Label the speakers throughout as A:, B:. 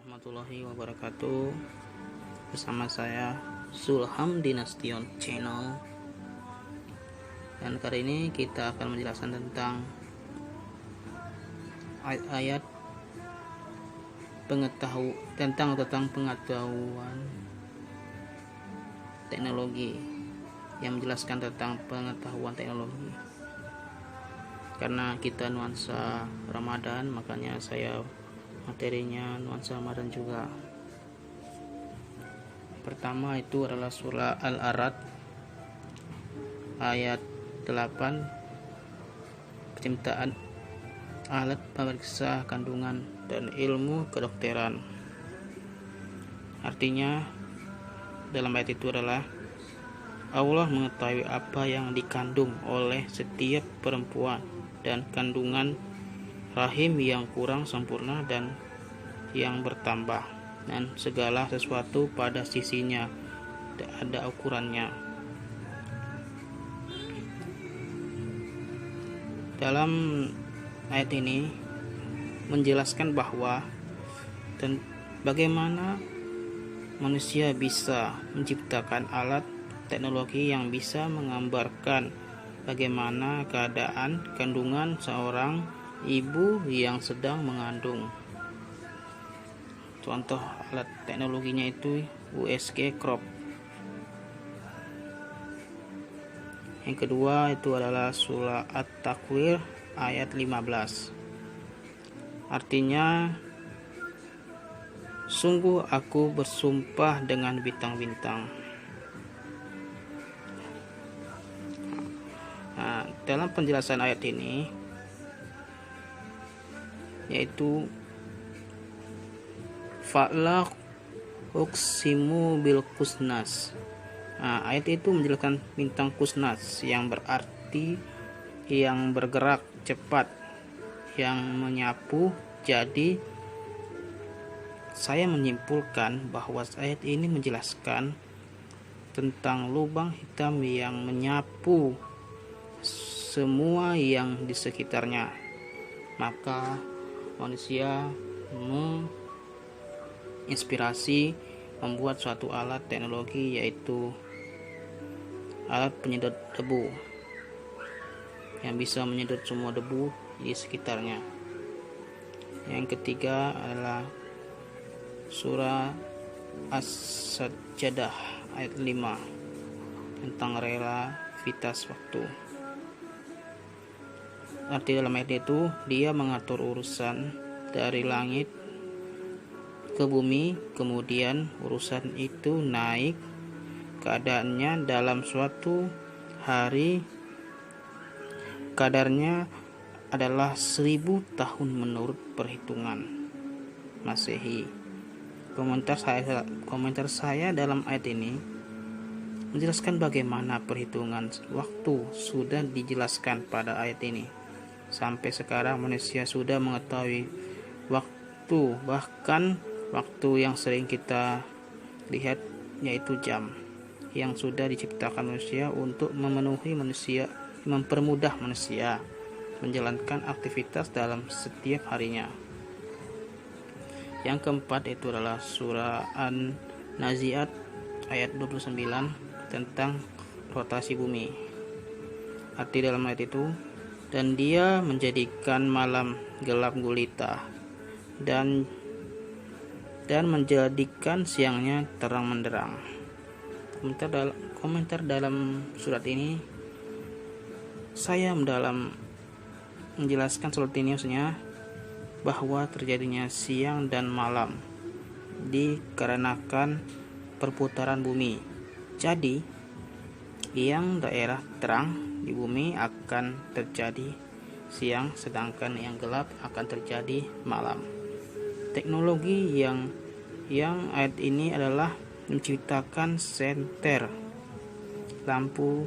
A: warahmatullahi wabarakatuh. Bersama saya Zulham Dinastion Channel. Dan kali ini kita akan menjelaskan tentang ayat-ayat tentang pengetahuan teknologi, yang menjelaskan tentang pengetahuan teknologi. Karena kita nuansa Ramadan, makanya saya materinya nuansa Ramadan juga. Pertama itu adalah surah Al-A'raf ayat 8, penciptaan alat pemeriksa kandungan dan ilmu kedokteran. Artinya dalam ayat itu adalah Allah mengetahui apa yang dikandung oleh setiap perempuan dan kandungan rahim yang kurang sempurna dan yang bertambah, dan segala sesuatu pada sisinya ada ukurannya. Dalam ayat ini menjelaskan bahwa bagaimana manusia bisa menciptakan alat teknologi yang bisa menggambarkan bagaimana keadaan kandungan seorang ibu yang sedang mengandung. Contoh alat teknologinya itu USG crop. Yang kedua itu adalah surah At-Takwir ayat 15. Artinya, sungguh aku bersumpah dengan bintang-bintang. Nah, dalam penjelasan ayat ini yaitu fa'la uqsimu bil kusnas. Ayat itu menjelaskan bintang kusnas, yang berarti yang bergerak cepat, yang menyapu. Jadi saya menyimpulkan bahwa ayat ini menjelaskan tentang lubang hitam yang menyapu semua yang di sekitarnya. Maka manusia menginspirasi membuat suatu alat teknologi, yaitu alat penyedot debu yang bisa menyedot semua debu di sekitarnya. Yang ketiga adalah surah As-Sajdah ayat 5 tentang relativitas waktu. Arti dalam ayat itu, dia mengatur urusan dari langit ke bumi, kemudian urusan itu naik keadaannya dalam suatu hari, kadarnya adalah 1000 tahun menurut perhitungan Masehi. Komentar saya dalam ayat ini menjelaskan bagaimana perhitungan waktu sudah dijelaskan pada ayat ini. Sampai sekarang manusia sudah mengetahui waktu, bahkan waktu yang sering kita lihat yaitu jam, yang sudah diciptakan manusia untuk mempermudah manusia menjalankan aktivitas dalam setiap harinya. Yang keempat itu adalah surah An-Nazi'at ayat 29 tentang rotasi bumi. Arti dalam ayat itu, dan dia menjadikan malam gelap gulita dan menjadikan siangnya terang menderang. Komentar dalam surat ini, saya menjelaskan surat ini maksudnya bahwa terjadinya siang dan malam dikarenakan perputaran bumi. Jadi yang daerah terang di bumi akan terjadi siang, sedangkan yang gelap akan terjadi malam. Teknologi yang ayat ini adalah menciptakan senter, lampu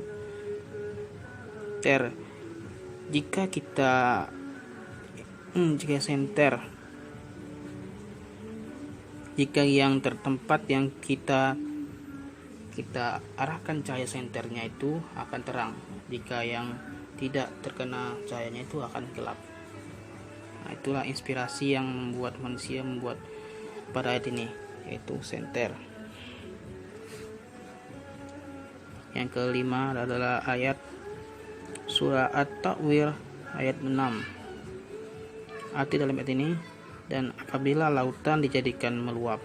A: jika yang tertempat yang kita arahkan cahaya senternya itu akan terang, jika yang tidak terkena cahayanya itu akan gelap. Itulah inspirasi yang membuat manusia membuat pada ayat ini, yaitu senter. Yang kelima adalah ayat surah At-Takwir ayat 6. Arti dalam ayat ini, dan apabila lautan dijadikan meluap.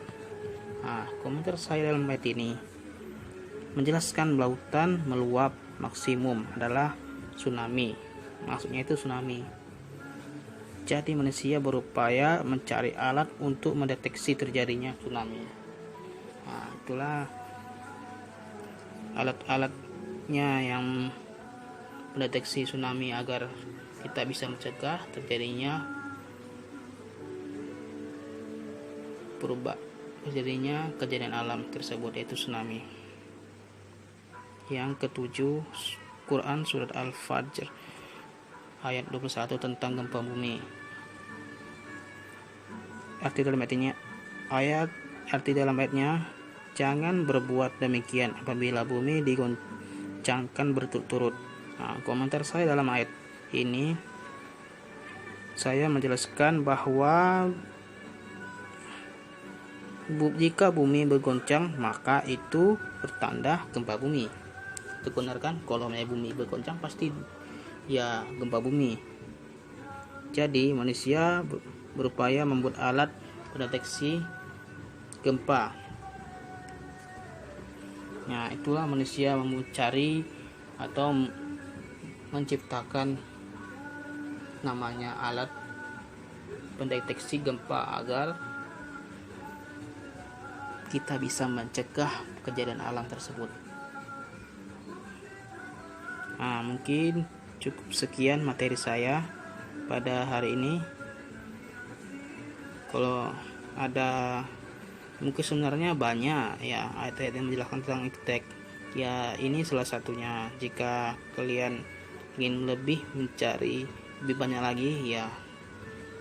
A: Nah, komentar saya dalam ayat ini menjelaskan lautan meluap maksimum adalah tsunami. Maksudnya itu tsunami. Jadi manusia berupaya mencari alat untuk mendeteksi terjadinya tsunami. Nah, itulah alat-alatnya yang mendeteksi tsunami agar kita bisa mencegah terjadinya kejadian alam tersebut, yaitu tsunami. Yang ketujuh, Quran surat Al-Fajr ayat 21 tentang gempa bumi. Arti dalam ayatnya, jangan berbuat demikian apabila bumi digoncangkan berturut-turut. Nah, komentar saya dalam ayat ini, saya menjelaskan bahwa jika bumi bergoncang maka itu pertanda gempa bumi. Itu benar kan? Kalau bumi bergoncang pasti ya gempa bumi. Jadi manusia berupaya membuat alat pendeteksi gempa. Nah, itulah manusia mencari atau menciptakan namanya alat pendeteksi gempa agar kita bisa mencegah kejadian alam tersebut. Nah, mungkin cukup sekian materi saya pada hari ini. Kalau ada, mungkin sebenarnya banyak ya ayat-ayat yang menjelaskan tentang iptek. Ya, ini salah satunya. Jika kalian ingin lebih mencari lebih banyak lagi, ya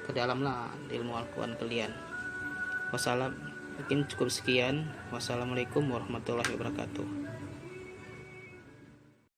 A: kedalamlah ilmu Al-Quran kalian. Mungkin cukup sekian. Wassalamualaikum warahmatullahi wabarakatuh.